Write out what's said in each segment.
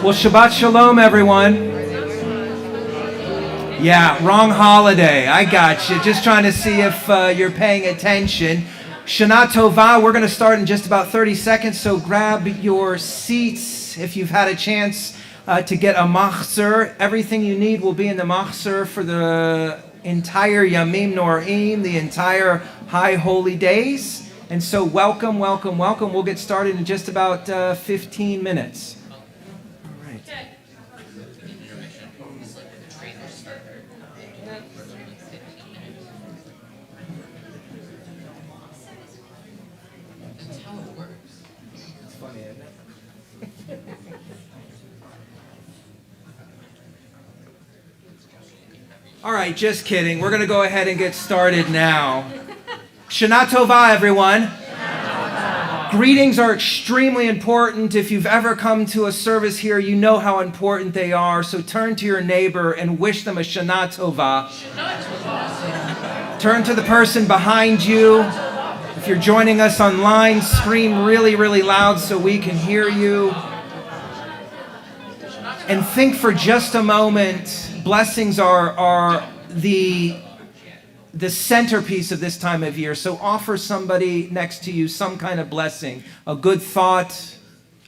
Well, Shabbat Shalom, everyone. Yeah, wrong holiday. I got you. Just trying to see if you're paying attention. Shana Tova, we're going to start in just about 30 seconds, so grab your seats if you've had a chance to get a machzor. Everything you need will be in the machzor for the entire Yamim Noraim, the entire High Holy Days. And so welcome, welcome, welcome. We'll get started in just about 15 minutes. All right, just kidding. We're going to go ahead and get started now. Shana Tova, everyone. Greetings are extremely important. If you've ever come to a service here, you know how important they are. So turn to your neighbor and wish them a Shana Tova. Turn to the person behind you. If you're joining us online, scream really, really loud so we can hear you. And think for just a moment. Blessings are the centerpiece of this time of year. So offer somebody next to you some kind of blessing, a good thought,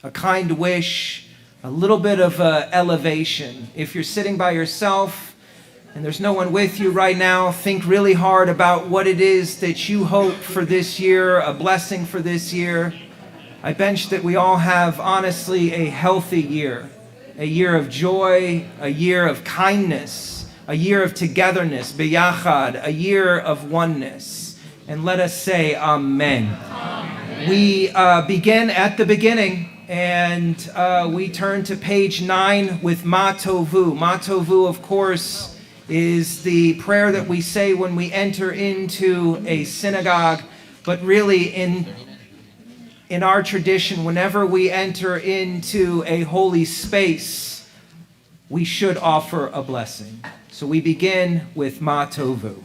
a kind wish, a little bit of elevation. If you're sitting by yourself and there's no one with you right now, think really hard about what it is that you hope for this year, a blessing for this year. I bench that we all have, honestly, a healthy year. A year of joy, a year of kindness, a year of togetherness, biyachad, a year of oneness. And let us say amen. Amen. We begin at the beginning, and we turn to page 9 with Matovu. Matovu, of course, is the prayer that we say when we enter into a synagogue, but really in our tradition, whenever we enter into a holy space, we should offer a blessing. So we begin with Matovu.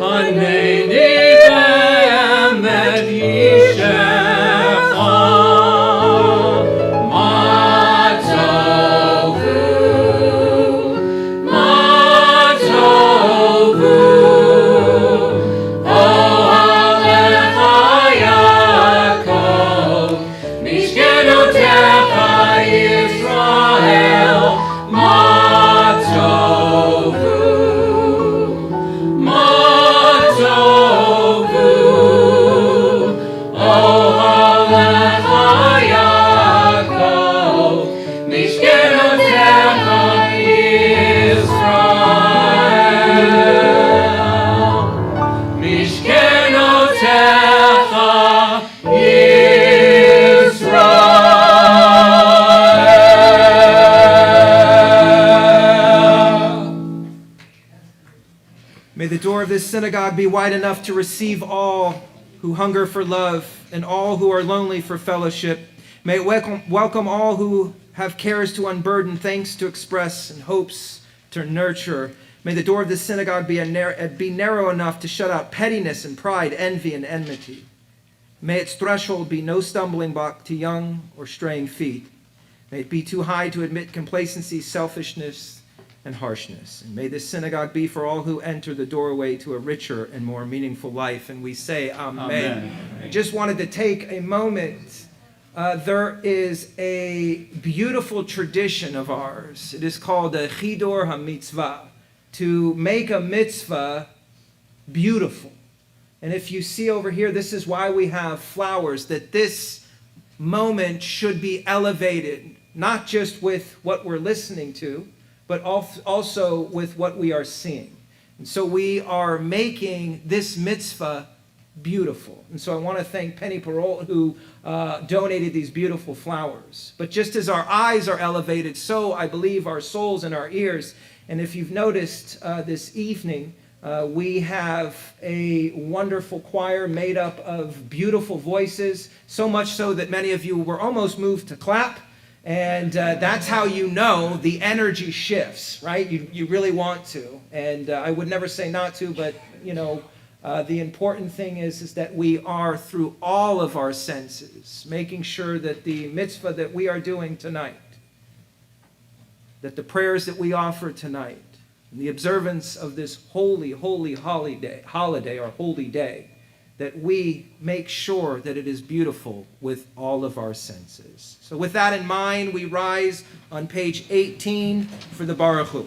Haneni be'emet yishem door of this synagogue be wide enough to receive all who hunger for love and all who are lonely for fellowship. May it welcome all who have cares to unburden, thanks to express, and hopes to nurture. May the door of this synagogue be narrow enough to shut out pettiness and pride, envy and enmity. May its threshold be no stumbling block to young or straying feet. May it be too high to admit complacency, selfishness, and harshness. And may this synagogue be for all who enter the doorway to a richer and more meaningful life. And we say, Amen. Amen. I just wanted to take a moment. There is a beautiful tradition of ours. It is called the Chidor HaMitzvah, to make a mitzvah beautiful. And if you see over here, this is why we have flowers, that this moment should be elevated, not just with what we're listening to, but also with what we are seeing. And so we are making this mitzvah beautiful. And so I want to thank Penny Perrault, who donated these beautiful flowers. But just as our eyes are elevated, so I believe our souls and our ears. And if you've noticed this evening, we have a wonderful choir made up of beautiful voices, so much so that many of you were almost moved to clap. And that's how you know the energy shifts, right? You really want to. And I would never say not to, but, you know, the important thing is that we are, through all of our senses, making sure that the mitzvah that we are doing tonight, that the prayers that we offer tonight, and the observance of this holy holiday, or holy day, that we make sure that it is beautiful with all of our senses. So with that in mind, we rise on page 18 for the Baruch Hu.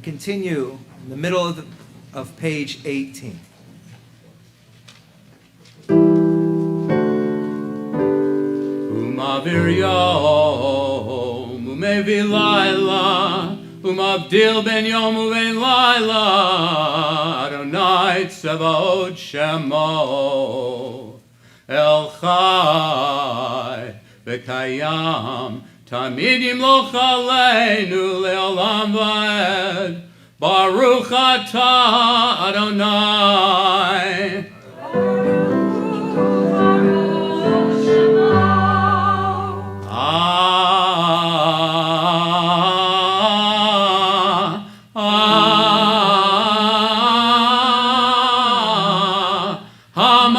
Continue in the middle of page 18. Umavir yom umevi laila umavdil ben yom uven laila Adonai Tzevaot Shemo El Chai v'kayam Tamid yimloch aleinu le'olam va'ed Baruch atah Adonai.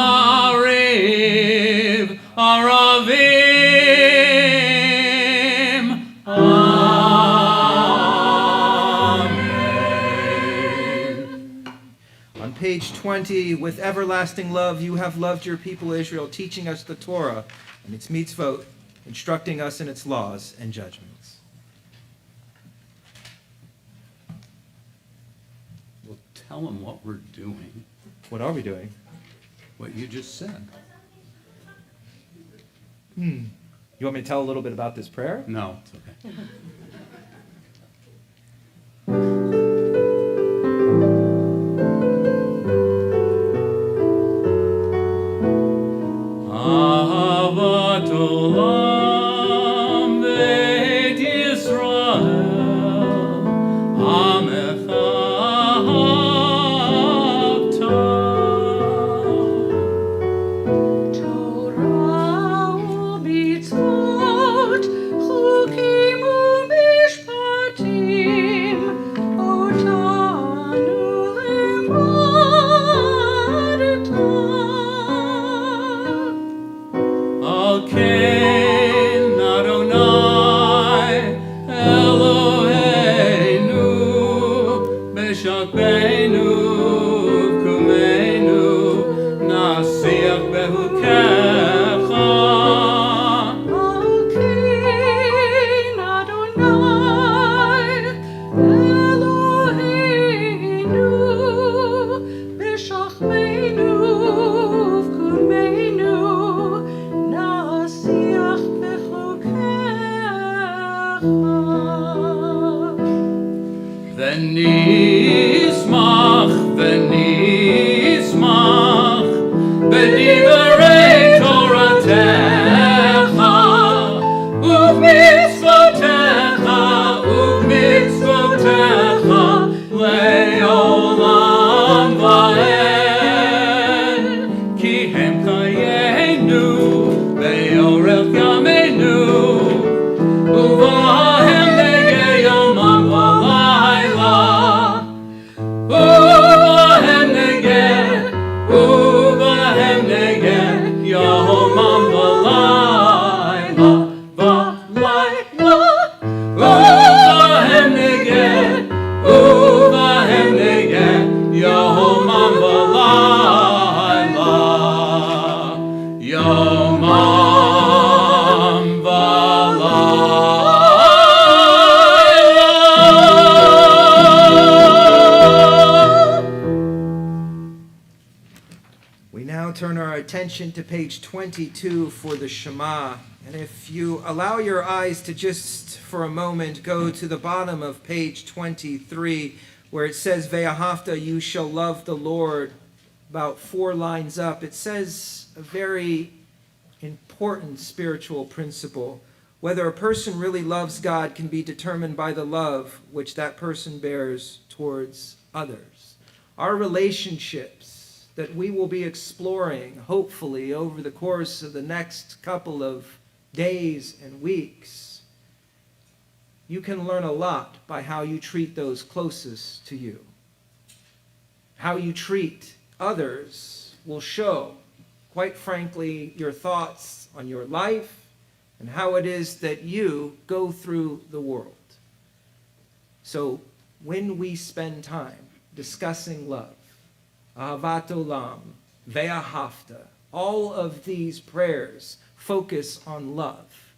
Maariv Page 20, with everlasting love you have loved your people Israel, teaching us the Torah and its mitzvot, instructing us in its laws and judgments. Well, tell them what we're doing. What are we doing? What you just said. You want me to tell a little bit about this prayer? No, it's okay. ונשמח ונשמח בדברי תורתך ובמצוותיך לעולם ועד כי הם חיינו באורך ימינו ובהם נגה יומם ולילה ובהם נגה יומם ולילה ובהם נגה יומם ולילה יומם We now turn our attention to page 22 for the Shema. And if you allow your eyes to just for a moment go to the bottom of page 23, where it says, Ve'ahavta, you shall love the Lord, about 4 lines up, it says a very important spiritual principle. Whether a person really loves God can be determined by the love which that person bears towards others. Our relationships that we will be exploring, hopefully, over the course of the next couple of days and weeks, you can learn a lot by how you treat those closest to you. How you treat others will show, quite frankly, your thoughts on your life and how it is that you go through the world. So when we spend time discussing love, Ahavat Olam, Ve'ahavta, all of these prayers focus on love.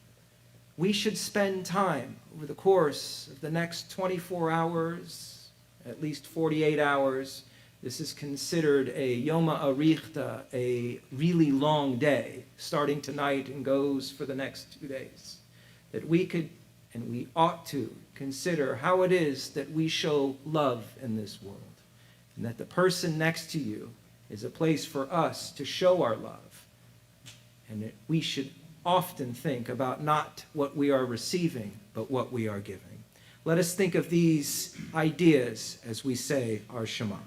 We should spend time over the course of the next 24 hours, at least 48 hours. This is considered a Yoma Arichta, a really long day, starting tonight and goes for the next 2 days. That we could, and we ought to, consider how it is that we show love in this world. And that the person next to you is a place for us to show our love. And that we should often think about not what we are receiving, but what we are giving. Let us think of these ideas as we say our Shema.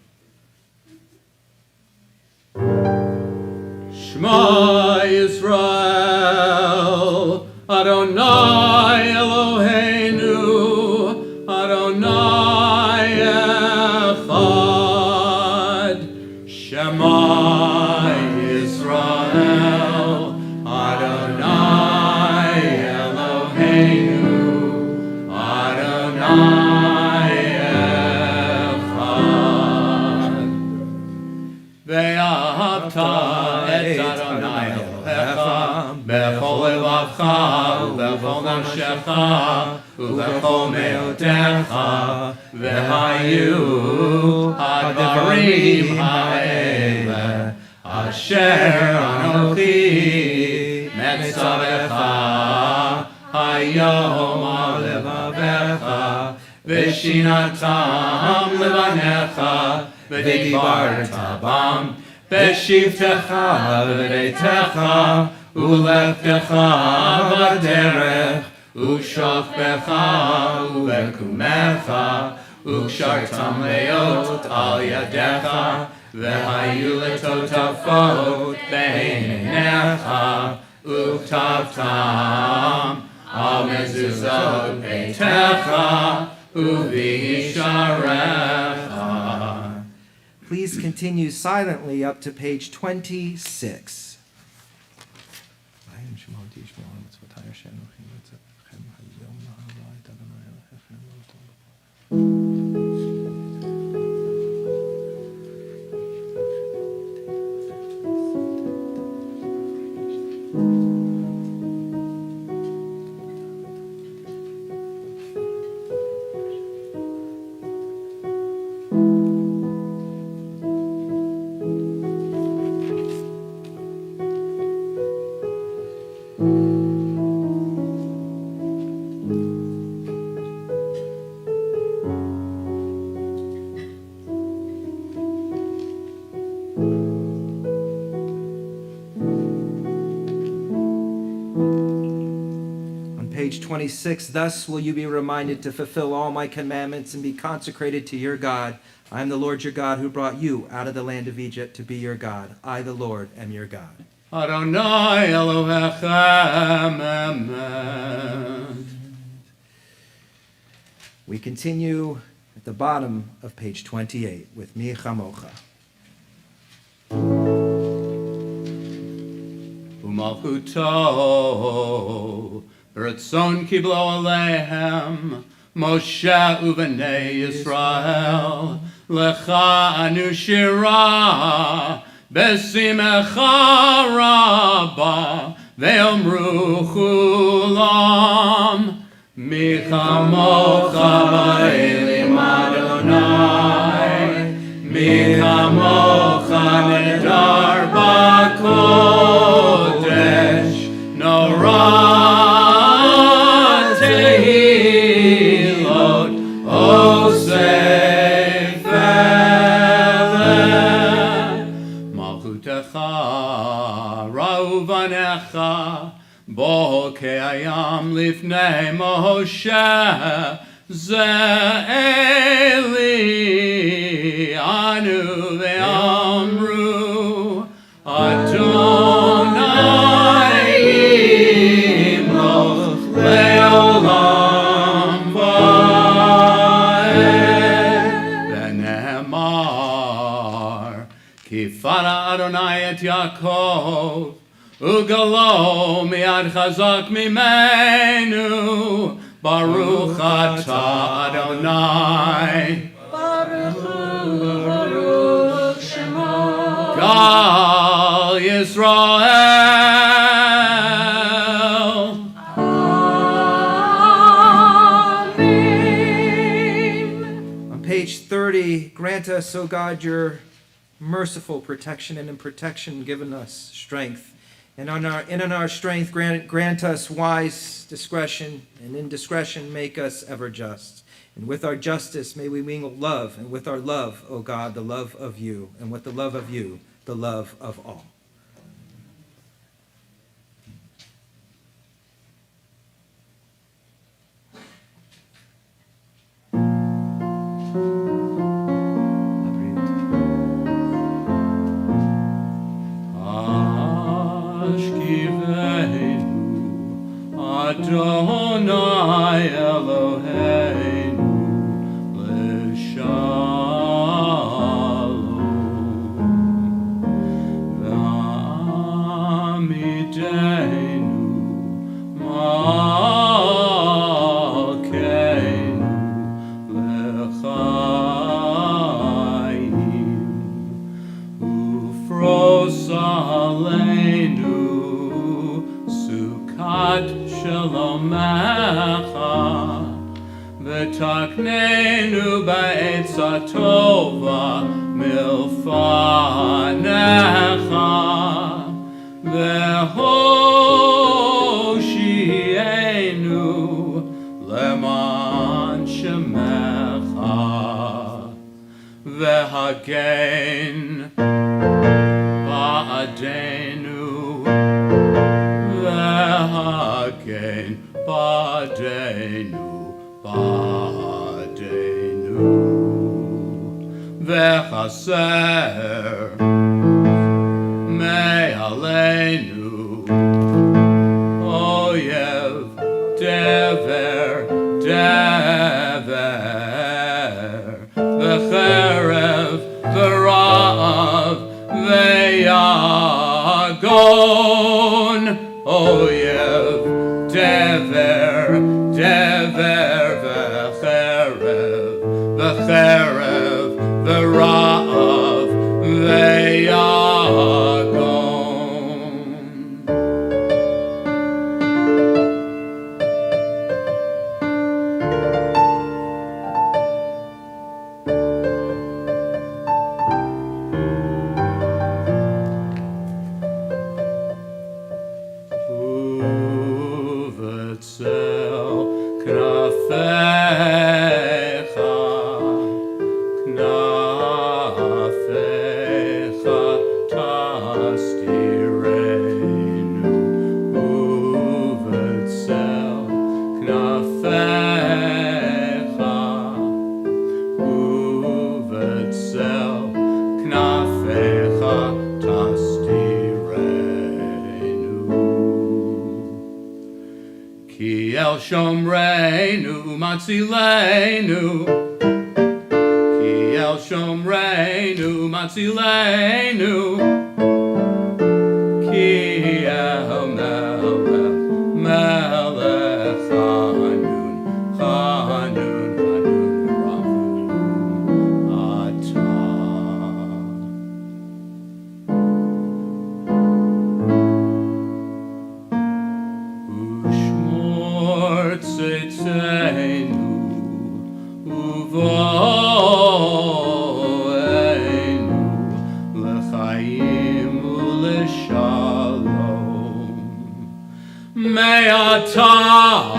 Shema Yisrael, Adonai Eloheinu, Adonai Echad. Shema Yisrael, Adonai Eloheinu, Adonai Echad. Ve'ahavta et Adonai Elohecha bechol levavcha ubechol nafshecha ubechol meotecha vehayu hadarim ha'ele asher anochi metzavecha hayom alevavecha v'shinatam levanecha v'dibarta bam בשבתך ובביתך ולכתך בדרך ושוכבך ובקומך וקשרתם להיות על ידיך והיו לטוטפות בין עיניך וכתבתם על מזוזות ביתך ובישעריך. Please continue silently up to page 26. page 26, thus will you be reminded to fulfill all my commandments and be consecrated to your God. I am the Lord your God who brought you out of the land of Egypt to be your God. I, the Lord, am your God. Adonai Elohechem Emet. We continue at the bottom of page 28 with Mi Chamocha. Umalchuto B'ratzon kiblo alehem Moshe uvenei Yisrael Lecha anu shira B'simecha rabba Ve'omru chulam Mi chamocha elim Adonai Mi chamocha nedar b'kodesh Norah tehilot osei feleh Malchutecha ra'uvanecha Bo ke'ayam lifnei Moshe Ze'eli anu ve'amru Adonai imloch le'olam va'ed V'nehemar Kifara Adonai et Yaakov Ugalo miad chazak mimenu Baruch atah Adonai Baruch Shema Gal Yisrael Amen. On page 30, grant us, O God, your merciful protection, and in protection given us strength. And in our strength, grant us wise discretion, and in discretion make us ever just. And with our justice may we mingle love, and with our love, O God, the love of you, and with the love of you, the love of all. Adonai Eloheinu l'shalom v'amideinu malkeinu l'chaim ufros aleinu sukat Shalomecha v'taknenu ba'etza tova milfanecha v'hoshienu leman shemecha v'hagen ba'adenu V'hagen ba'adenu, ba'adenu V'chaser me'aleinu Oyev dever, dever V'cherev, v'ra'av, v'yagon Oyev, dever, dever, v'cherev, v'cherev, v'ra'av, v'yagon. Ki el shomreinu matzilenu, Ki el shomreinu matzilenu, Ki el melech chanun, chanun, chanun ravu atah. Ushmor tzitzeinu uvoeinu l'chaim u'l'shalom me'atah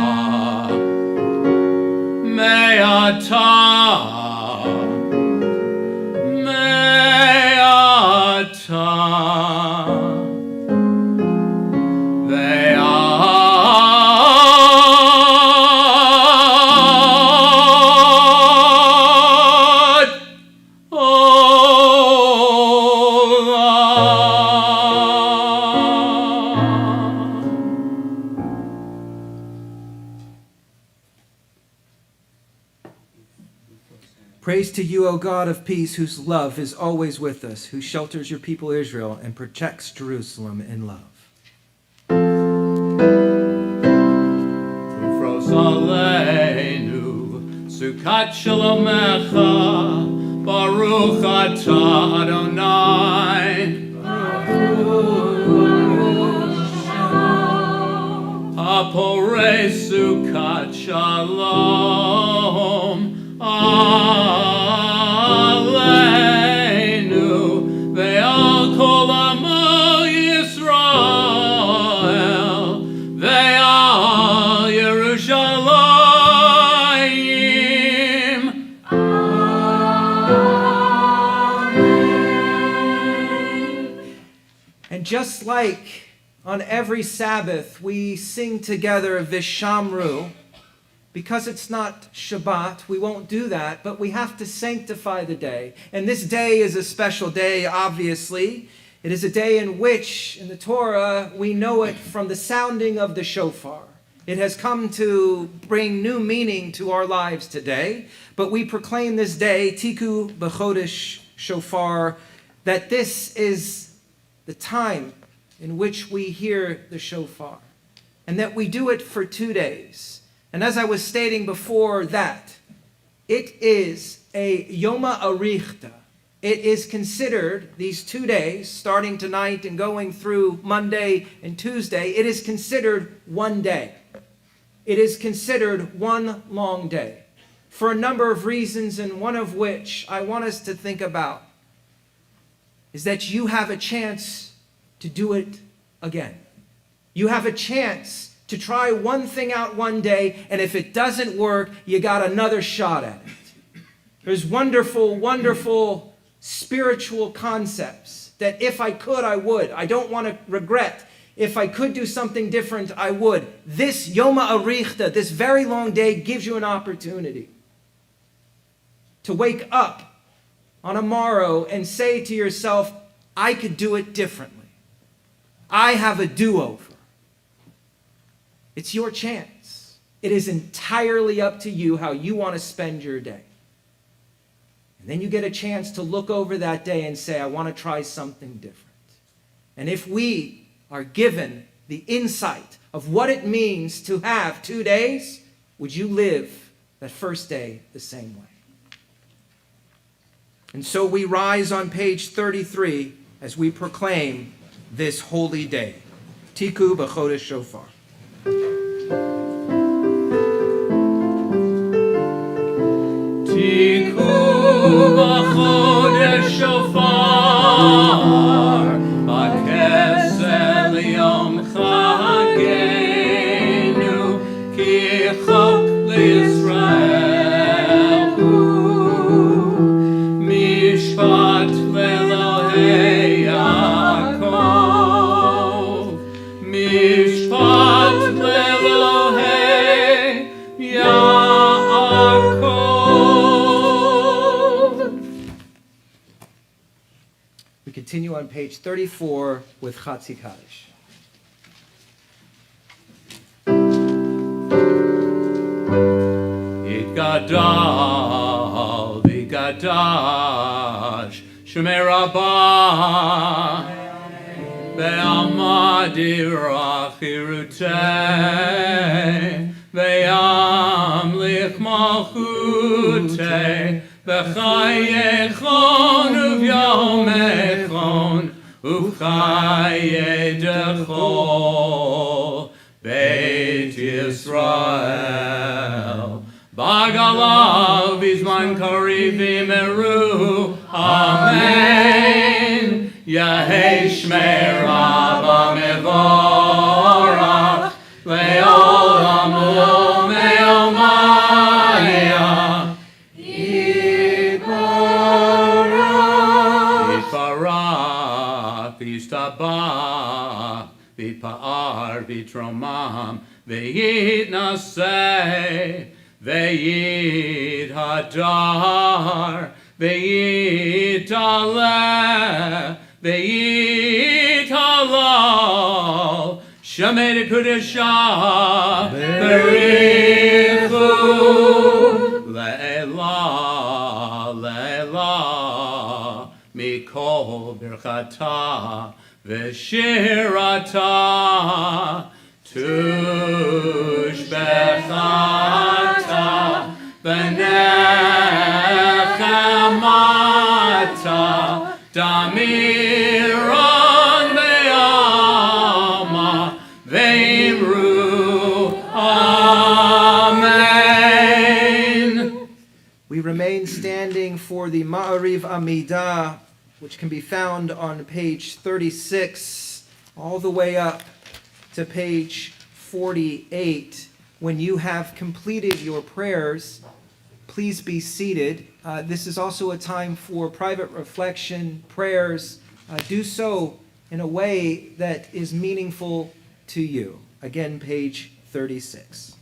Praise to you, O God of peace, whose love is always with us, who shelters your people Israel and protects Jerusalem in love. Ufros aleinu sukat shalomecha baruch atah Adonai haporei sukat shalom aleinu ve'al kol amo Yisrael ve'al Yerushalayim. And just like on every Sabbath we sing together Vishamru, because it's not Shabbat, we won't do that, but we have to sanctify the day. And this day is a special day, obviously. It is a day in which, in the Torah, we know it from the sounding of the shofar. It has come to bring new meaning to our lives today, but we proclaim this day, Tiku B'chodesh Shofar, that this is the time in which we hear the shofar, and that we do it for 2 days. And as I was stating before that, it is a Yoma Arichta. It is considered, these 2 days, starting tonight and going through Monday and Tuesday, it is considered one day. It is considered one long day, for a number of reasons, and one of which I want us to think about is that you have a chance to do it again. You have a chance to try one thing out one day, and if it doesn't work, you got another shot at it. There's wonderful, wonderful spiritual concepts that if I could, I would. I don't want to regret. If I could do something different, I would. This Yoma Arichta, this very long day, gives you an opportunity to wake up on a morrow and say to yourself, I could do it differently. I have a do-over. It's your chance. It is entirely up to you how you want to spend your day. And then you get a chance to look over that day and say, I want to try something different. And if we are given the insight of what it means to have 2 days, would you live that first day the same way? And so we rise on page 33 as we proclaim this holy day. Tiku B'chodesh Shofar. Tiku b'chodesh shofar, b'kesel yom chagenu, ki chok l'Yisrael hu, mishpat l'Elohei Yaakov, mishpat l'Elohei Yaakov. Continue on page 34 with Chatzi Kaddish. Gadol v'Gadash Shemei Rabbah Ve'amadira chirutei Ve'amlich malchutei V'chayechon uv'yomechon Uv'chayedechol Beit Yisrael Bagalav Bizman Kariv Imeru Amen Yehei Shmei Rabba Mevorach Le'olam Le'omaya Yiparach V'yishtabach V'yipa'ar V'yitromam V'yitnaseh V'yithadar V'yitaleh V'yitalal Shemei Kedusha Berichu Le'elah Le'elah Mikol Birchata V'shirata Tushbechata V'nechamata Damiran Ve'alma Ve'imru Amen. We remain standing for the Maariv Amidah, which can be found on page 36, all the way up to page 48. When you have completed your prayers, please be seated. This is also a time for private reflection, prayers. Do so in a way that is meaningful to you. Again, page 36.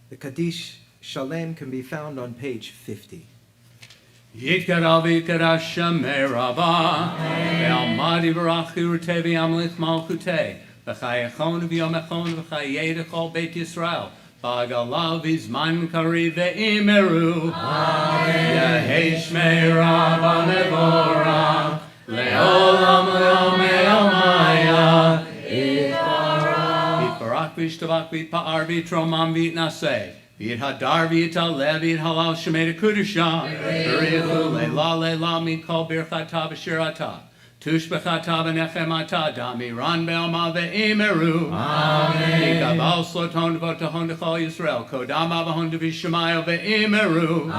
The Kaddish Shalem can be found on page 50. Yitkara v'yitkara Shemei Rabba ve'almadi v'rachi u'tevi amlich malchutei v'chayachon v'yomechon v'chayedechol Beit Yisrael v'agalav v'zman kari ve'imeru Yehei Shmei Rabba mevorach le'olam le'omei omaya Yitbarach v'yishtabach v'yitpa'ar v'yitromam v'yitnaseh V'yit hadar v'yit alev v'yit halal shemei kudusha v'richu leila mikol birchata v'shirata tushbechata v'nechemata damiran be'alma ve'imeru Yikabal sloton v'otahon d'chol Yisrael kodama v'hon d'v'shemayo ve'imeru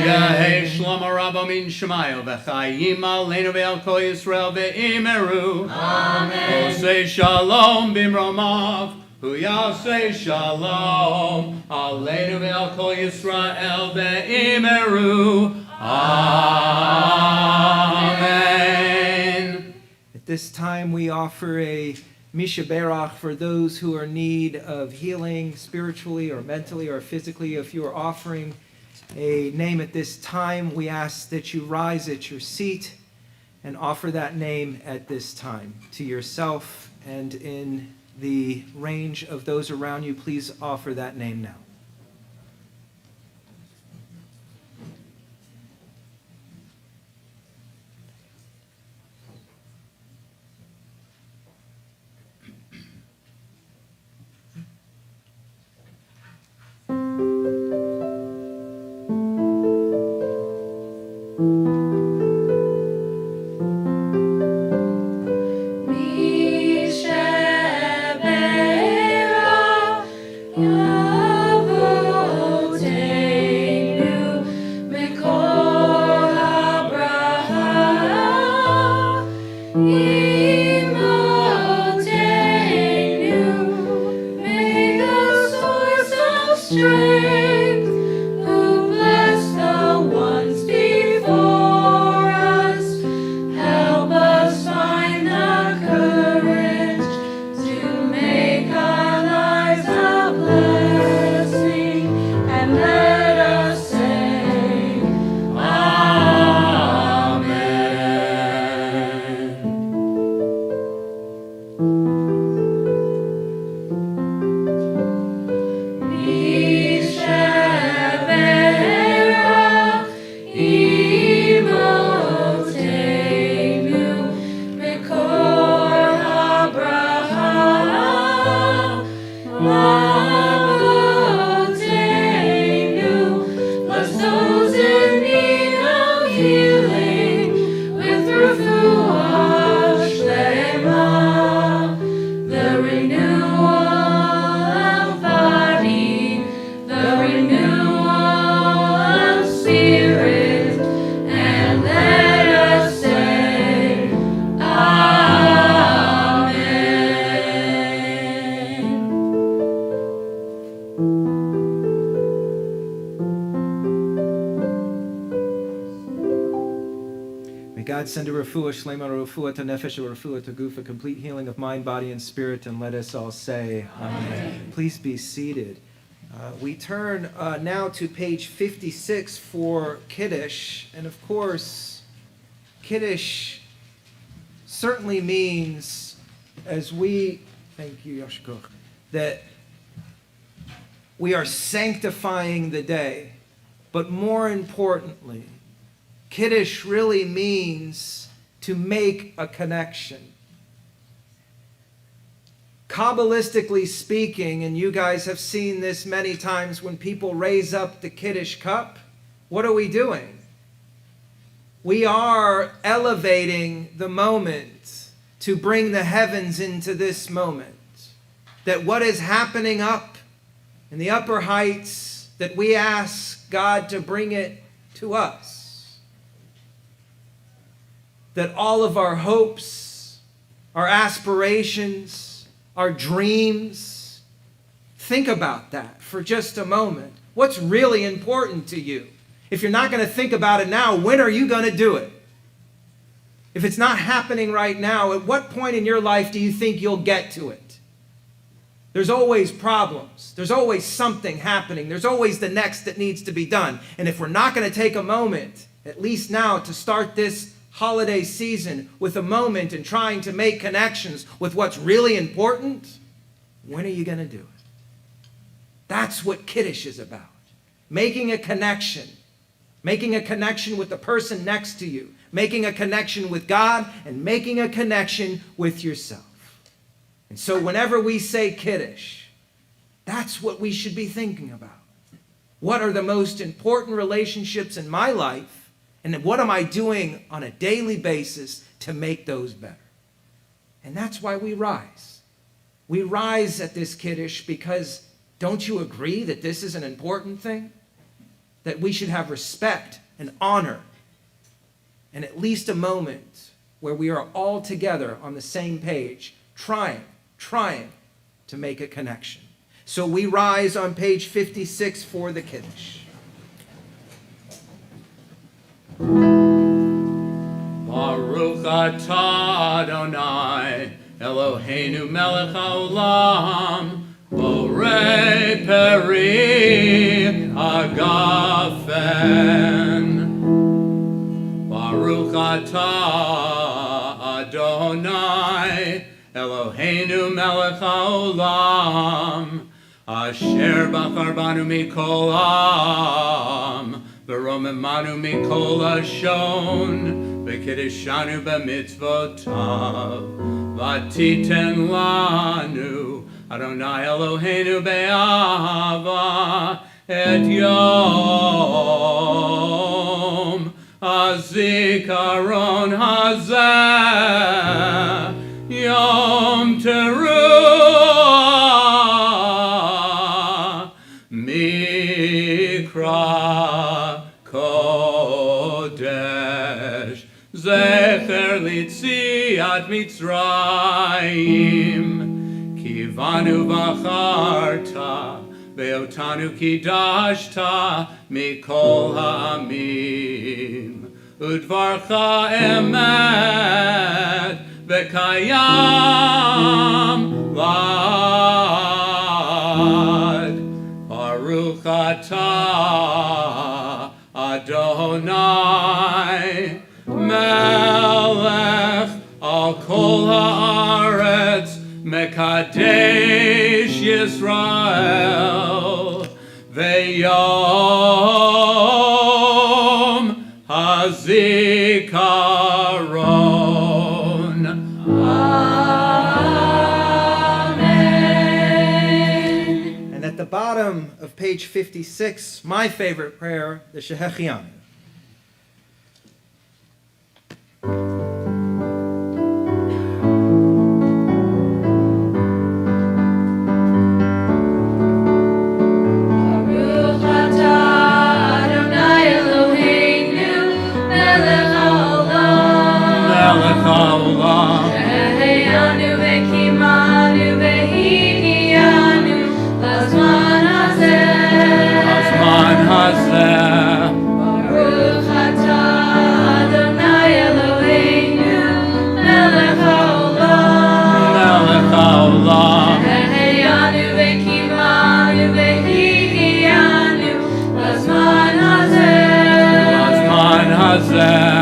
Yehei shlomo rabba min shemayo v'chayim aleinu ve'al kol Yisrael ve'imeru Osei shalom b'mromav Hu Yaseh Shalom Aleinu ve'al kol Yisrael ve'imeru Amen. At this time, we offer a mishaberach for those who are in need of healing spiritually or mentally or physically. If you are offering a name at this time, we ask that you rise at your seat and offer that name at this time to yourself and in the range of those around you. Please offer that name now. God send a refuah, shlema refuah to nefesh, a refuah to guf, a complete healing of mind, body, and spirit, and let us all say Amen. Please be seated. We turn now to page 56 for Kiddush, and of course, Kiddush certainly means, as we, thank you, Yashkoch, that we are sanctifying the day, but more importantly, Kiddush really means to make a connection. Kabbalistically speaking, and you guys have seen this many times when people raise up the Kiddush cup, what are we doing? We are elevating the moment to bring the heavens into this moment. That what is happening up in the upper heights, that we ask God to bring it to us. That all of our hopes, our aspirations, our dreams, think about that for just a moment. What's really important to you? If you're not going to think about it now, when are you going to do it? If it's not happening right now, at what point in your life do you think you'll get to it? There's always problems. There's always something happening. There's always the next that needs to be done. And if we're not going to take a moment, at least now, to start this holiday season with a moment and trying to make connections with what's really important, when are you going to do it? That's what Kiddush is about. Making a connection. Making a connection with the person next to you. Making a connection with God and making a connection with yourself. And so whenever we say Kiddush, that's what we should be thinking about. What are the most important relationships in my life? And what am I doing on a daily basis to make those better? And that's why we rise. We rise at this Kiddush because don't you agree that this is an important thing? That we should have respect and honor and at least a moment where we are all together on the same page, trying to make a connection. So we rise on page 56 for the Kiddush. Baruch atah Adonai, Eloheinu melech haolam, borei peri hagafen. Baruch atah Adonai, Eloheinu melech haolam, asher bachar banu mikol ha'am, v'romemanu mikol hashon, v'kiddishanu b'mitzvotav, v'titen lanu, Adonai Eloheinu be'ahava, et yom hazikaron hazeh, Yom Teruah Mikra Kodesh Zecher Litziat Mitzrayim Kivanu Bacharta Ve'otanu Kidashta Mikol Ha'amim Udvarcha Emet V'kayam Lad Baruch atah Adonai Melech al kol haaretz Mekadesh Yisrael Ve'yom Hazikaron. And at the bottom of page 56, my favorite prayer, the Shehechianu. Baruch atah Adonai Eloheinu melech haolam. Melech haolam. Shehechianu v'kimanu v'higianu lazman hazeh. Hazman hazeh. Baruch atah Adonai Eloheinu melech haolam. Melech haolam. Shehechianu v'kimanu v'higianu lazman hazeh. Hazman hazeh.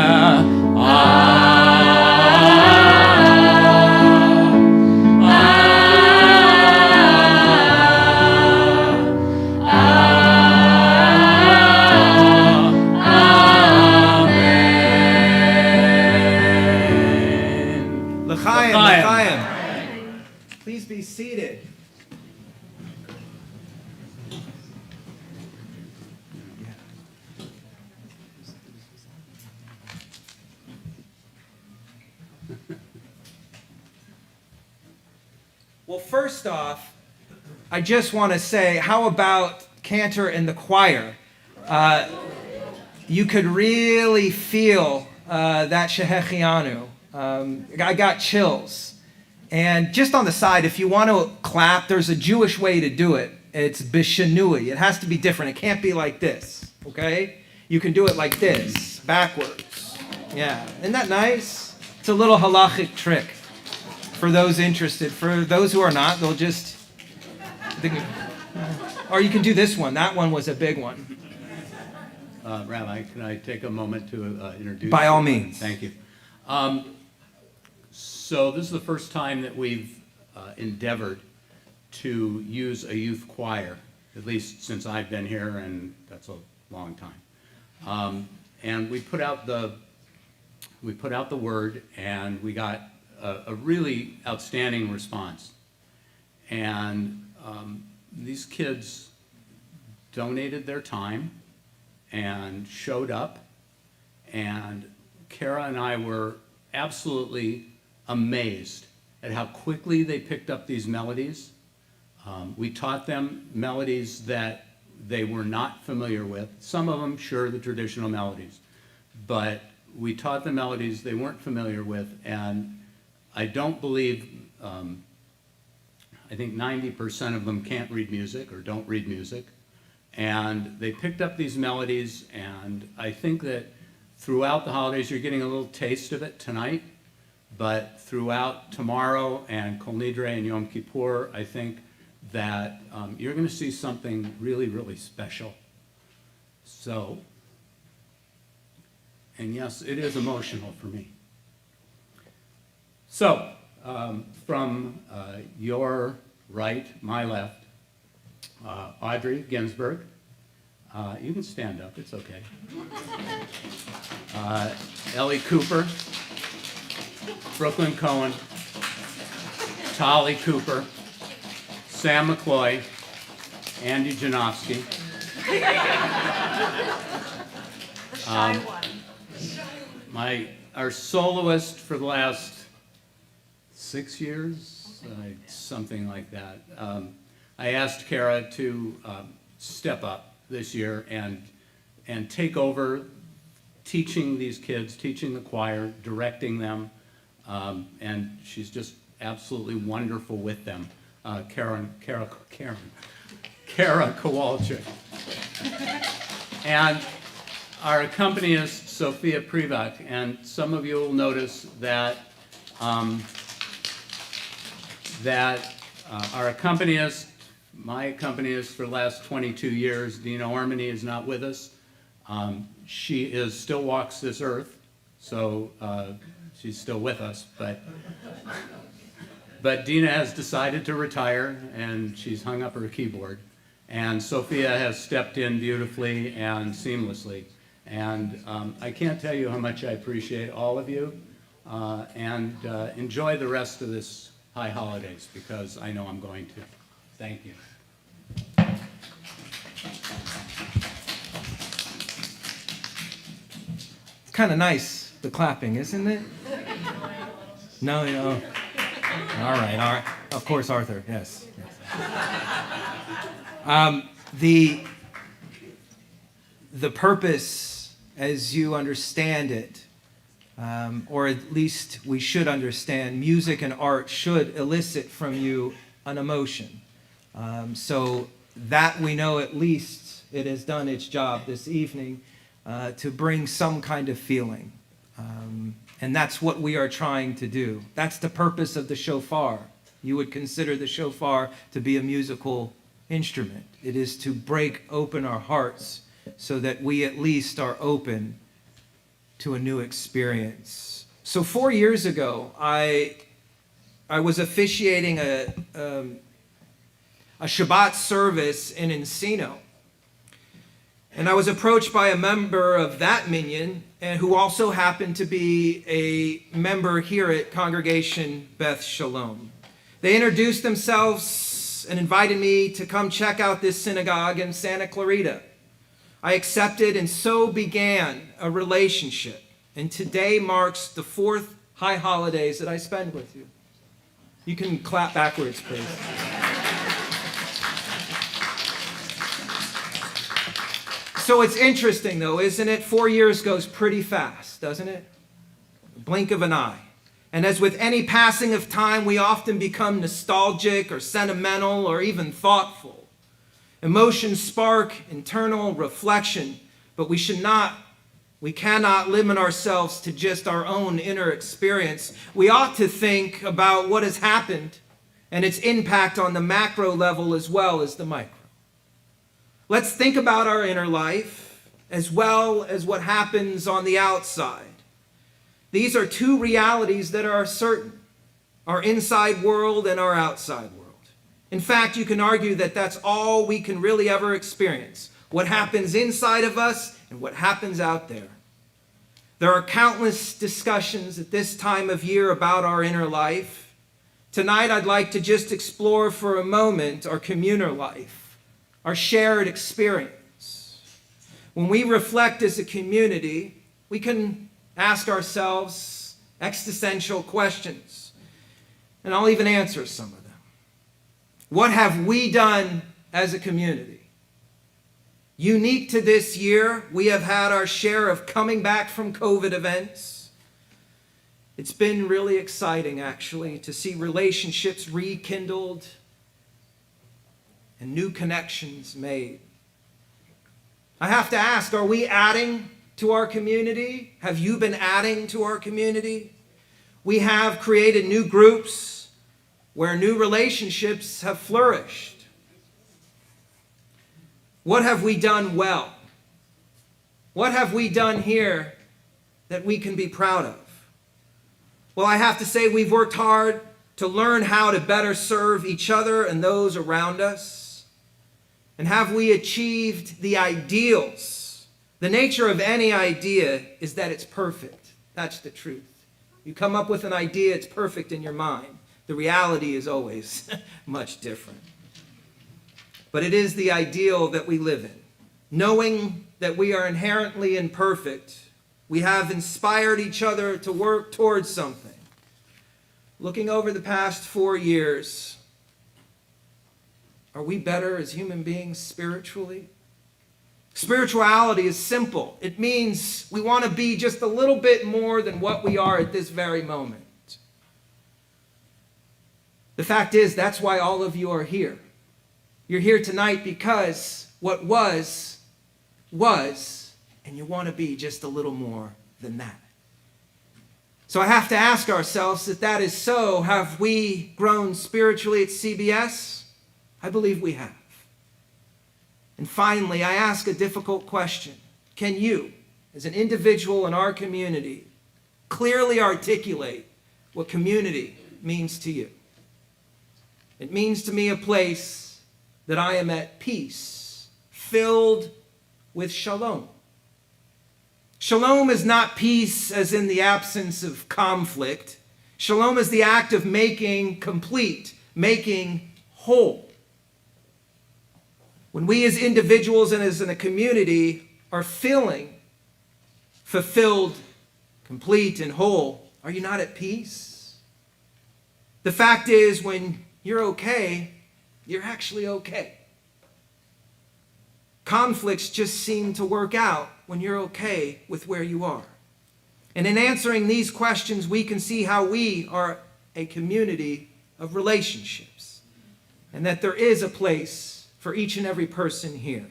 L'chaim, L'chaim. l'chaim. Please be seated. Well, first off, I just want to say, how about Cantor and the choir? You could really feel that Shehechianu. I got chills. And just on the side, if you want to clap, there's a Jewish way to do it. It's bishanui. It has to be different. It can't be like this, okay? You can do it like this, backwards. Yeah, isn't that nice? It's a little halachic trick for those interested. For those who are not, they'll just Or you can do this one. That one was a big one. Rabbi, can I take a moment to introduce By all you? means. Thank you. So this is the first time that we've endeavored to use a youth choir, at least since I've been here, and that's a long time. And we put out the word, and we got a really outstanding response. And these kids donated their time and showed up, and Kara and I were absolutely amazed at how quickly they picked up these melodies. We taught them melodies that they were not familiar with. Some of them, sure, the traditional melodies, but we taught them melodies they weren't familiar with, and I don't believe, I think 90% of them can't read music or don't read music. And they picked up these melodies, and I think that throughout the holidays, you're getting a little taste of it tonight, but throughout tomorrow and Kol Nidre and Yom Kippur, I think that you're going to see something really, really special. So, and yes, it is emotional for me. So, from your right, my left, Audrey Ginsburg. You can stand up, it's okay. Ellie Cooper, Brooklyn Cohen, Tolly Cooper, Sam McCloy, Andy Janofsky. Our soloist for the last 6 years, something like that. I asked Kara to step up this year and take over teaching these kids, teaching the choir, directing them, and she's just absolutely wonderful with them. Kara Kowalczyk. And our accompanist, Sophia Privak, and some of you will notice that our accompanist, my accompanist for the last 22 years, Dina Ormany, is not with us. She still walks this earth, so she's still with us, but Dina has decided to retire, and she's hung up her keyboard. And Sophia has stepped in beautifully and seamlessly. And I can't tell you how much I appreciate all of you, and enjoy the rest of this high holidays, because I know I'm going to. Thank you. It's kind of nice, the clapping, isn't it? No. All right. Of course, Arthur, yes. The purpose, as you understand it, or at least we should understand, music and art should elicit from you an emotion. So that we know at least it has done its job this evening to bring some kind of feeling. And that's what we are trying to do. That's the purpose of the shofar. You would consider the shofar to be a musical instrument. It is to break open our hearts so that we at least are open to a new experience. So 4 years ago, I was officiating a Shabbat service in Encino. And I was approached by a member of that minyan, and who also happened to be a member here at Congregation Beth Shalom. They introduced themselves and invited me to come check out this synagogue in Santa Clarita. I accepted, and so began a relationship. And today marks the 4th high holidays that I spend with you. You can clap backwards, please. So it's interesting, though, isn't it? 4 years goes pretty fast, doesn't it? Blink of an eye. And as with any passing of time, we often become nostalgic or sentimental or even thoughtful. Emotions spark internal reflection, but we cannot limit ourselves to just our own inner experience. We ought to think about what has happened and its impact on the macro level as well as the micro. Let's think about our inner life as well as what happens on the outside. These are two realities that are certain, our inside world and our outside world. In fact, you can argue that that's all we can really ever experience, what happens inside of us and what happens out there. There are countless discussions at this time of year about our inner life. Tonight, I'd like to just explore for a moment our communal life, our shared experience. When we reflect as a community, we can ask ourselves existential questions, and I'll even answer some of them. What have we done as a community? Unique to this year, we have had our share of coming back from COVID events. It's been really exciting, actually, to see relationships rekindled and new connections made. I have to ask, are we adding to our community? Have you been adding to our community? We have created new groups where new relationships have flourished. What have we done well? What have we done here that we can be proud of? Well, I have to say we've worked hard to learn how to better serve each other and those around us. And have we achieved the ideals? The nature of any idea is that it's perfect. That's the truth. You come up with an idea, it's perfect in your mind. The reality is always much different. But it is the ideal that we live in. Knowing that we are inherently imperfect, we have inspired each other to work towards something. Looking over the past 4 years, are we better as human beings spiritually? Spirituality is simple. It means we want to be just a little bit more than what we are at this very moment. The fact is, that's why all of you are here. You're here tonight because what was, and you want to be just a little more than that. So I have to ask ourselves, if that is so, have we grown spiritually at CBS? I believe we have. And finally, I ask a difficult question. Can you, as an individual in our community, clearly articulate what community means to you? It means to me a place that I am at peace, filled with shalom. Shalom is not peace as in the absence of conflict. Shalom is the act of making complete, making whole. When we as individuals and as in a community are feeling fulfilled, complete, and whole, are you not at peace? The fact is, when you're okay, you're actually okay. Conflicts just seem to work out when you're okay with where you are. And in answering these questions, we can see how we are a community of relationships, and that there is a place for each and every person here.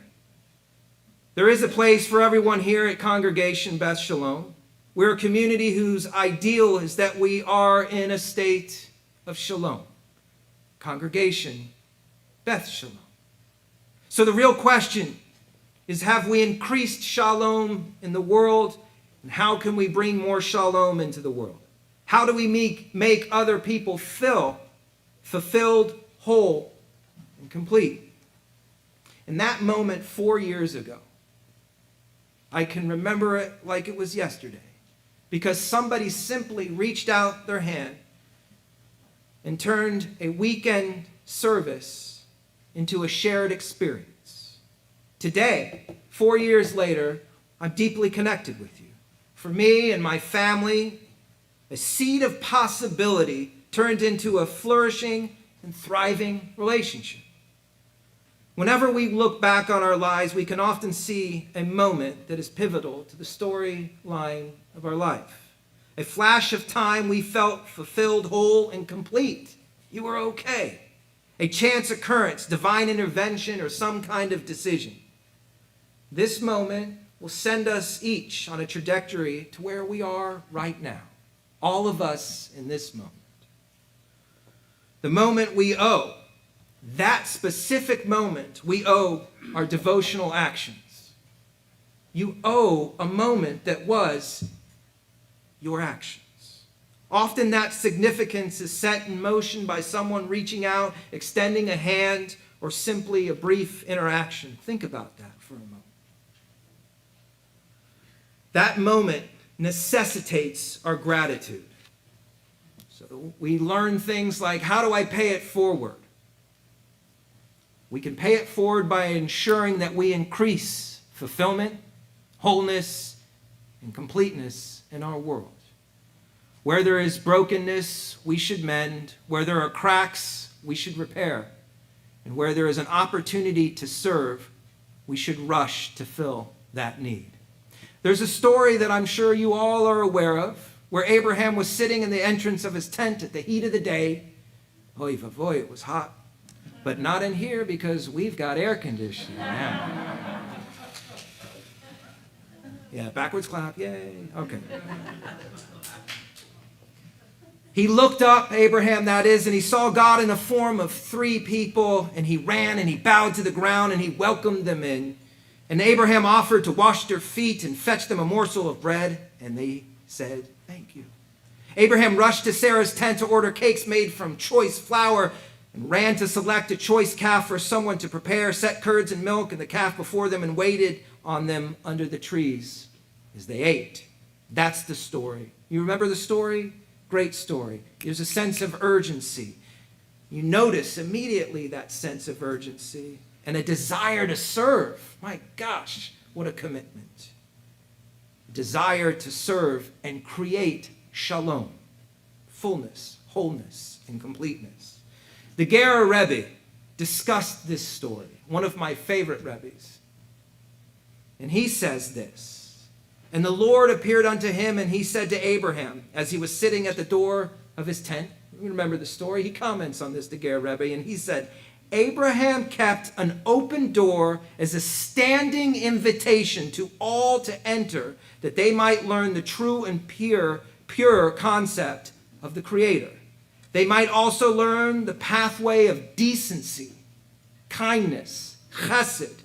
There is a place for everyone here at Congregation Beth Shalom. We're a community whose ideal is that we are in a state of shalom. Congregation Beth Shalom. So the real question is, have we increased shalom in the world? And how can we bring more shalom into the world? How do we make other people feel fulfilled, whole, and complete? In that moment 4 years ago, I can remember it like it was yesterday, because somebody simply reached out their hand and turned a weekend service into a shared experience. Today, 4 years later, I'm deeply connected with you. For me and my family, a seed of possibility turned into a flourishing and thriving relationship. Whenever we look back on our lives, we can often see a moment that is pivotal to the storyline of our life. A flash of time we felt fulfilled, whole, and complete. You were okay. A chance occurrence, divine intervention, or some kind of decision. This moment will send us each on a trajectory to where we are right now. All of us in this moment. the moment we owe, that specific moment, we owe our devotional actions. You owe a moment that was your actions. Often that significance is set in motion by someone reaching out, extending a hand, or simply a brief interaction. Think about that for a moment. That moment necessitates our gratitude. So we learn things like, how do I pay it forward? We can pay it forward by ensuring that we increase fulfillment, wholeness, and completeness in our world. Where there is brokenness, we should mend. Where there are cracks, we should repair. And where there is an opportunity to serve, we should rush to fill that need. There's a story that I'm sure you all are aware of, where Abraham was sitting in the entrance of his tent at the heat of the day. Oy vavoy, it was hot. But not in here because we've got air conditioning now. Yeah, backwards clap, yay. Okay. He looked up, Abraham that is, and he saw God in the form of three people, and he ran and he bowed to the ground and he welcomed them in. And Abraham offered to wash their feet and fetch them a morsel of bread, and they said, thank you. Abraham rushed to Sarah's tent to order cakes made from choice flour and ran to select a choice calf for someone to prepare, set curds and milk and the calf before them, and waited on them under the trees as they ate. That's the story. You remember the story? Great story. There's a sense of urgency. You notice immediately that sense of urgency and a desire to serve. My gosh, what a commitment. Desire to serve and create shalom, fullness, wholeness, and completeness. The Gera Rebbe discussed this story, one of my favorite Rebbes. And he says this, and the Lord appeared unto him, and he said to Abraham, as he was sitting at the door of his tent, you remember the story, he comments on this, the Gera Rebbe, and he said, Abraham kept an open door as a standing invitation to all to enter, that they might learn the true and pure concept of the Creator. They might also learn the pathway of decency, kindness, chesed,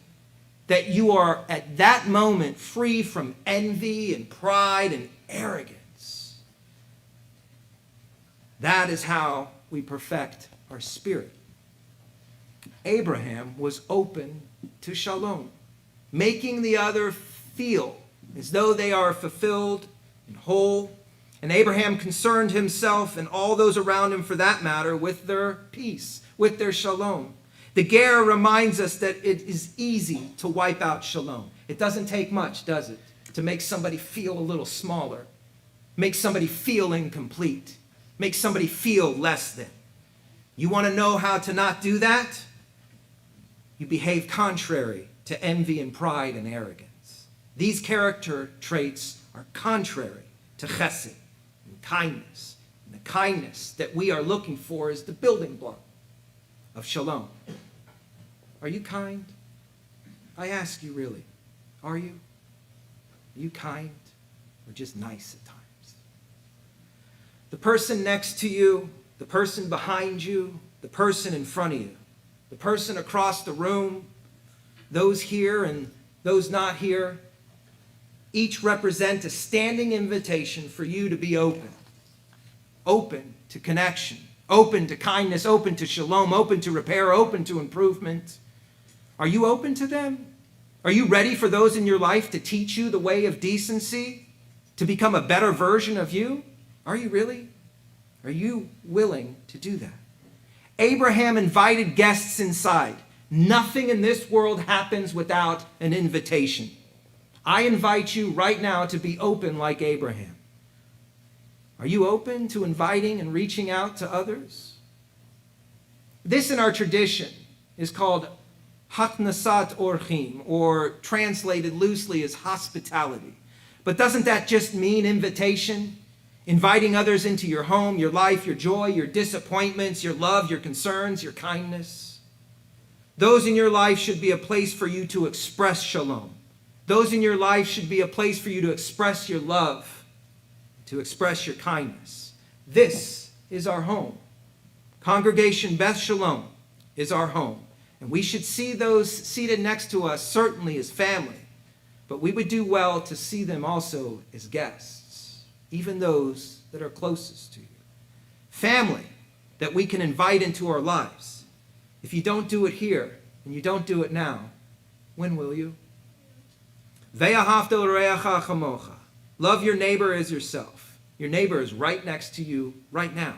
that you are at that moment free from envy and pride and arrogance. That is how we perfect our spirit. Abraham was open to shalom, making the other feel as though they are fulfilled and whole. And Abraham concerned himself and all those around him, for that matter, with their peace, with their shalom. The Ger reminds us that it is easy to wipe out shalom. It doesn't take much, does it, to make somebody feel a little smaller, make somebody feel incomplete, make somebody feel less than. You want to know how to not do that? You behave contrary to envy and pride and arrogance. These character traits are contrary to chesed and kindness. And the kindness that we are looking for is the building block of shalom. Are you kind? I ask you really, are you? Are you kind or just nice at times? The person next to you, the person behind you, the person in front of you, the person across the room, those here and those not here, each represent a standing invitation for you to be open. Open to connection, open to kindness, open to shalom, open to repair, open to improvement. Are you open to them? Are you ready for those in your life to teach you the way of decency, to become a better version of you? Are you really? Are you willing to do that? Abraham invited guests inside. Nothing in this world happens without an invitation. I invite you right now to be open like Abraham. Are you open to inviting and reaching out to others? This in our tradition is called Haknasat Orchim, or translated loosely as hospitality. But doesn't that just mean invitation? Inviting others into your home, your life, your joy, your disappointments, your love, your concerns, your kindness. Those in your life should be a place for you to express shalom. Those in your life should be a place for you to express your love, to express your kindness. This is our home. Congregation Beth Shalom is our home, and we should see those seated next to us certainly as family, but we would do well to see them also as guests, even those that are closest to you. Family that we can invite into our lives. If you don't do it here, and you don't do it now, when will you? Ve'ahavta l'reacha chamocha. Love your neighbor as yourself. Your neighbor is right next to you right now.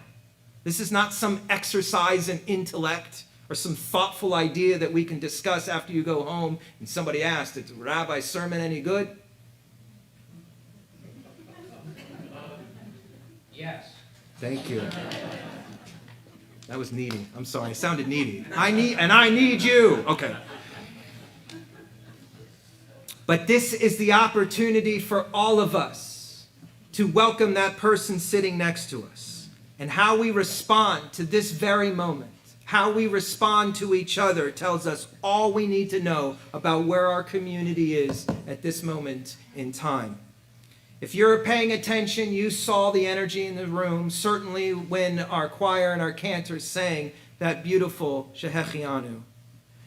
This is not some exercise in intellect or some thoughtful idea that we can discuss after you go home and somebody asked, is the rabbi's sermon any good? Yes. Thank you. That was needy. I'm sorry, it sounded needy. I need you. Okay. But this is the opportunity for all of us to welcome that person sitting next to us. And how we respond to this very moment, how we respond to each other tells us all we need to know about where our community is at this moment in time. If you're paying attention, you saw the energy in the room, certainly when our choir and our cantors sang that beautiful Shehechianu.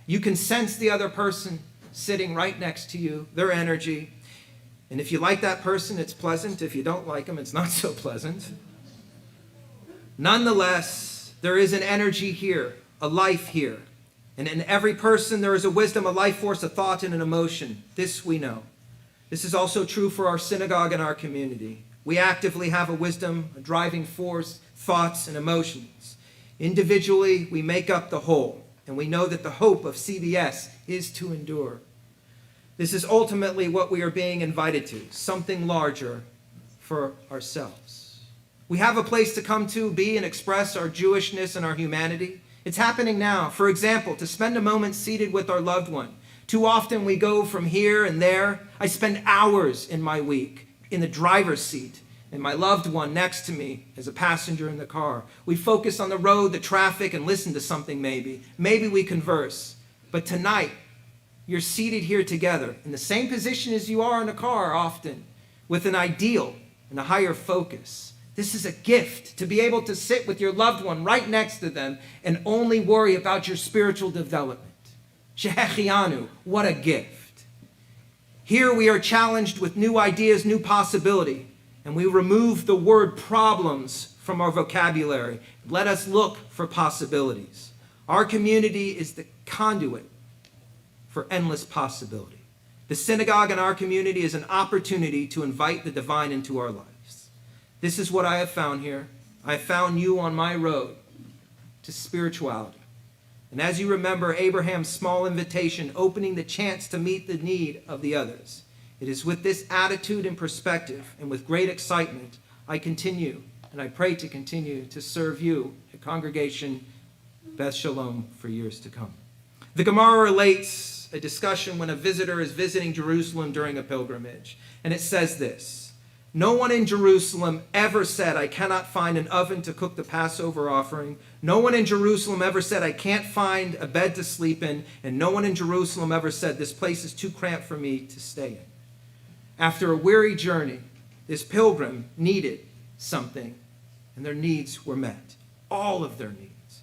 You can sense the other person sitting right next to you, their energy. And if you like that person, it's pleasant. If you don't like them, it's not so pleasant. Nonetheless, there is an energy here, a life here. And in every person, there is a wisdom, a life force, a thought, and an emotion. This we know. This is also true for our synagogue and our community. We actively have a wisdom, a driving force, thoughts, and emotions. Individually, we make up the whole, and we know that the hope of CBS is to endure. This is ultimately what we are being invited to, something larger for ourselves. We have a place to come to, be, and express our Jewishness and our humanity. It's happening now. For example, to spend a moment seated with our loved one. Too often we go from here and there. I spend hours in my week in the driver's seat and my loved one next to me as a passenger in the car. We focus on the road, the traffic, and listen to something maybe. Maybe we converse. But tonight, you're seated here together in the same position as you are in a car often, with an ideal and a higher focus. This is a gift to be able to sit with your loved one right next to them and only worry about your spiritual development. Shehechianu, what a gift. Here we are challenged with new ideas, new possibility, and we remove the word problems from our vocabulary. Let us look for possibilities. Our community is the conduit for endless possibility. The synagogue in our community is an opportunity to invite the divine into our lives. This is what I have found here. I have found you on my road to spirituality. And as you remember Abraham's small invitation, opening the chance to meet the need of the others, it is with this attitude and perspective and with great excitement I continue, and I pray to continue to serve you at Congregation Beth Shalom for years to come. The Gemara relates a discussion when a visitor is visiting Jerusalem during a pilgrimage, and it says this: no one in Jerusalem ever said, I cannot find an oven to cook the Passover offering. No one in Jerusalem ever said, I can't find a bed to sleep in. And no one in Jerusalem ever said, this place is too cramped for me to stay in. After a weary journey, this pilgrim needed something, and their needs were met. All of their needs.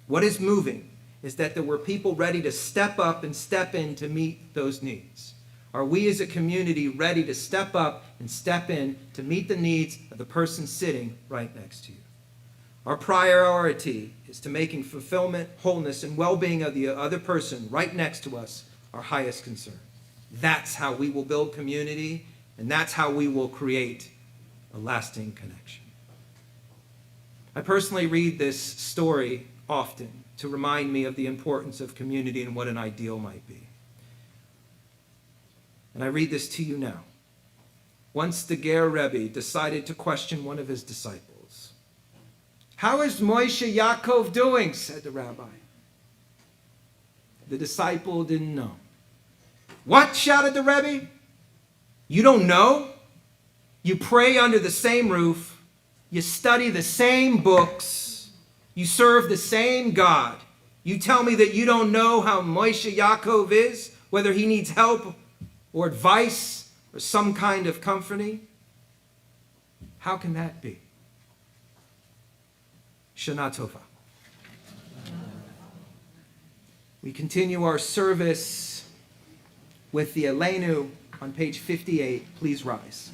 What is moving is that there were people ready to step up and step in to meet those needs. Are we as a community ready to step up and step in to meet the needs of the person sitting right next to you? Our priority is to making fulfillment, wholeness, and well-being of the other person right next to us our highest concern. That's how we will build community, and that's how we will create a lasting connection. I personally read this story often to remind me of the importance of community and what an ideal might be. And I read this to you now. Once the Ger Rebbe decided to question one of his disciples. How is Moshe Yaakov doing? Said the rabbi. The disciple didn't know. What? Shouted the Rebbe. You don't know? You pray under the same roof. You study the same books. You serve the same God. You tell me that you don't know how Moshe Yaakov is, whether he needs help or advice or some kind of comforting? How can that be? Shana Tova. We continue our service with the Aleinu on page 58. Please rise.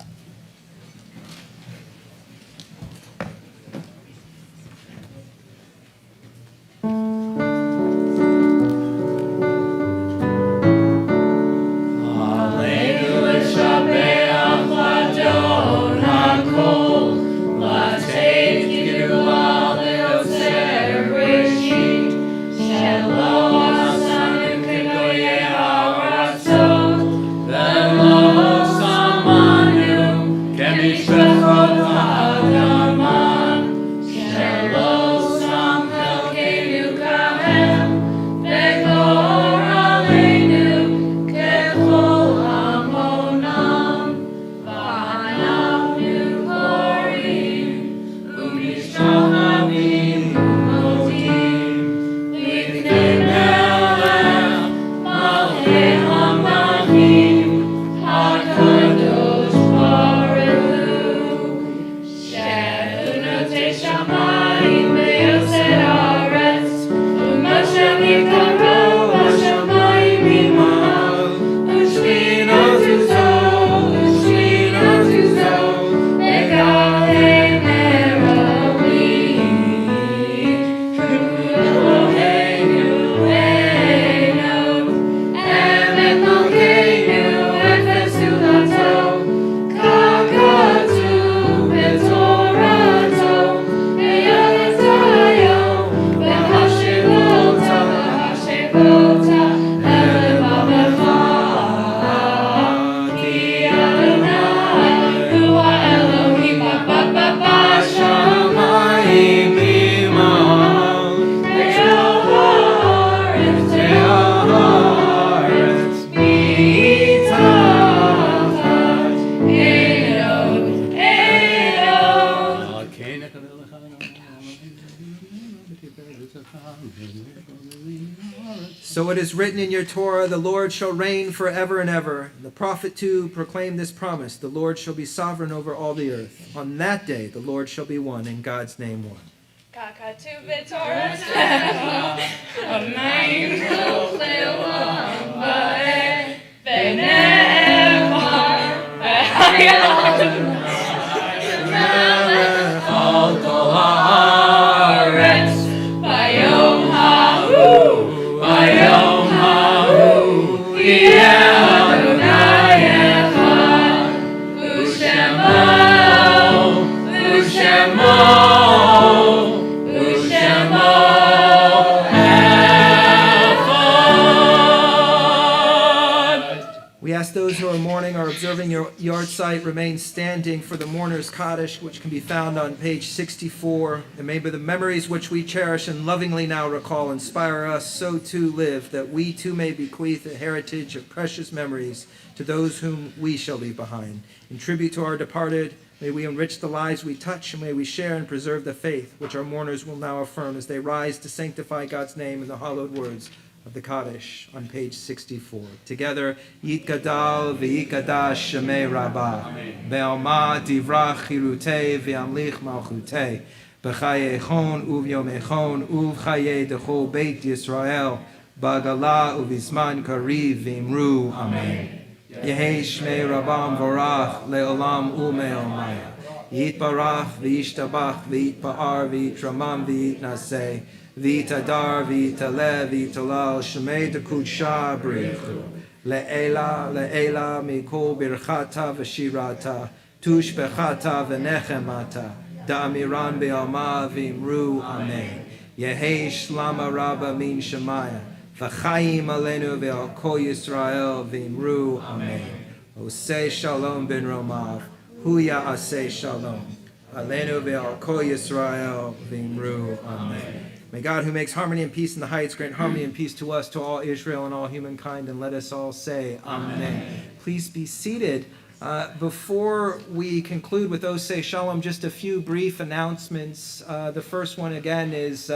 So it is written in your Torah, the Lord shall reign forever and ever. The prophet too proclaimed this promise, the Lord shall be sovereign over all the earth. On that day, the Lord shall be one, in God's name one. We ask those who are mourning or observing your yard site remain standing for the mourner's Kaddish, which can be found on page 64. And may the memories which we cherish and lovingly now recall inspire us so to live, that we too may bequeath a heritage of precious memories to those whom we shall leave behind. In tribute to our departed, may we enrich the lives we touch, and may we share and preserve the faith which our mourners will now affirm as they rise to sanctify God's name in the hallowed words of the Kaddish on page 64. Together, Yitgadal v'yikadash Shemei Rabba, ve'alma divrach chirutei ve'amlich malchutei, b'chayechon uvyomechon uvchaye dechol beit Yisrael, b'agala uvizman kariv v'imru. Amen. Yehei Shmei Rabbam vorach le'olam u'me'omaya. Yitbarach v'yishtabach v'yitpa'ar v'yitramam v'yitnaseh. V'itadar v'itale v'talal shemei dekudsha b'richu le'ela le'ela mikol birchata v'shirata tushbechata v'nechemata da'amiran be'alma v'imru. Amen. Yehei shlama rabba min shemaya v'chaim aleinu ve'al kol Yisrael v'imru. Amen. Osei shalom ben romav huya asei shalom aleinu ve'al kol Yisrael v'imru. Amen. May God, who makes harmony and peace in the heights, grant harmony and peace to us, to all Israel and all humankind, and let us all say, Amen. Please be seated. Before we conclude with Osei Shalom, just a few brief announcements. The first one, again, is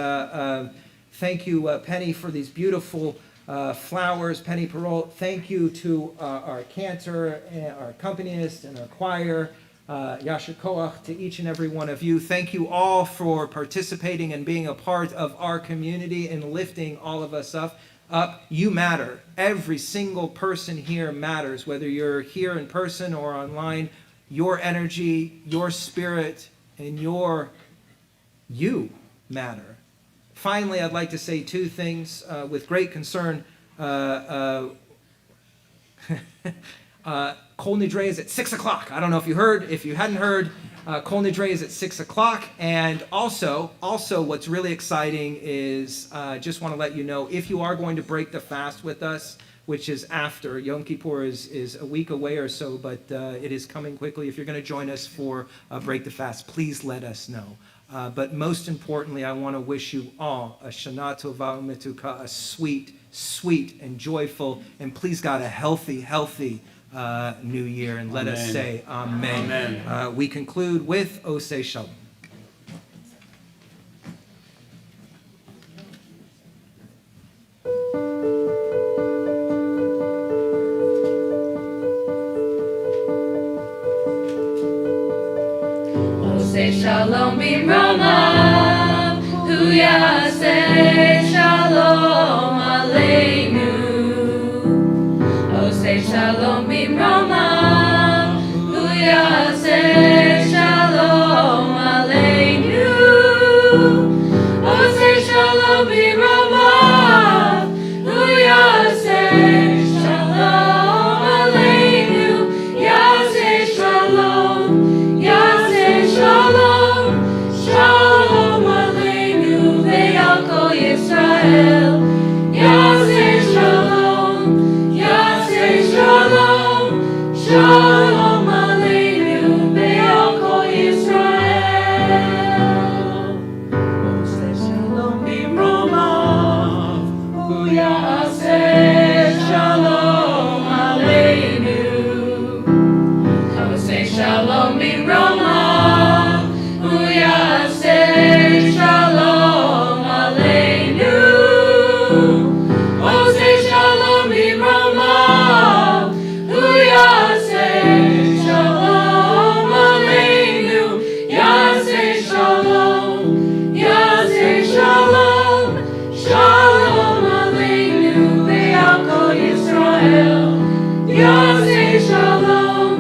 thank you, Penny, for these beautiful flowers. Penny Perrault, thank you to our cantor, our accompanist, and our choir. Yasher Koach to each and every one of you. Thank you all for participating and being a part of our community and lifting all of us up. up. You matter. Every single person here matters, whether you're here in person or online. Your energy, your spirit, and you matter. Finally, I'd like to say two things with great concern. Kol Nidre is at 6 o'clock. I don't know if you heard. If you hadn't heard, Kol Nidre is at 6 o'clock. And also, what's really exciting is just want to let you know, if you are going to break the fast with us, which is after, Yom Kippur is a week away or so, but it is coming quickly. If you're going to join us for Break the Fast, please let us know. But most importantly, I want to wish you all a Shana Tova U'Metuka, a sweet, sweet and joyful, and please God, a healthy New Year. And let us say Amen. Amen. We conclude with Osei Shalom. Shalom bimromav, hu yaseh shalom aleinu. Oseh shalom bimromav, hu yaseh shalom aleinu. Oseh shalom bimromav, hu yaseh shalom aleinu. Yaseh shalom. Shalom, shalom aleinu ve'al kol Yisrael. Yaseh shalom, shalom aleinu ve'al kol Yisrael. Oseh shalom bimromav, hu yaseh shalom aleinu. Oseh shalom bimromav. Shalom aleinu. Oseh shalom bimromav, hu yaseh shalom aleinu. Yaseh shalom, shalom aleinu ve'al kol Yisrael. Yaseh shalom,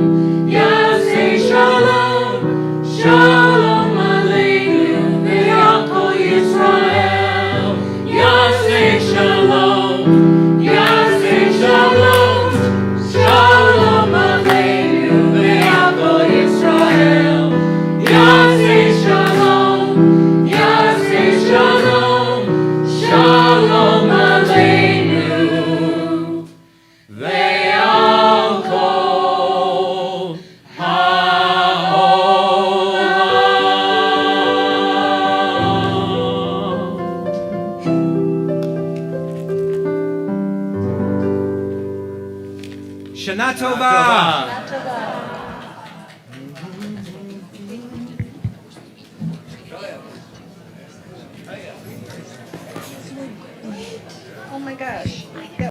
shalom aleinu ve'al kol Yisrael. Yaseh shalom, shalom aleinu ve'al kol Yisrael. Yaseh shalom, shalom aleinu ve'al kol Shana Tova. Oh my gosh.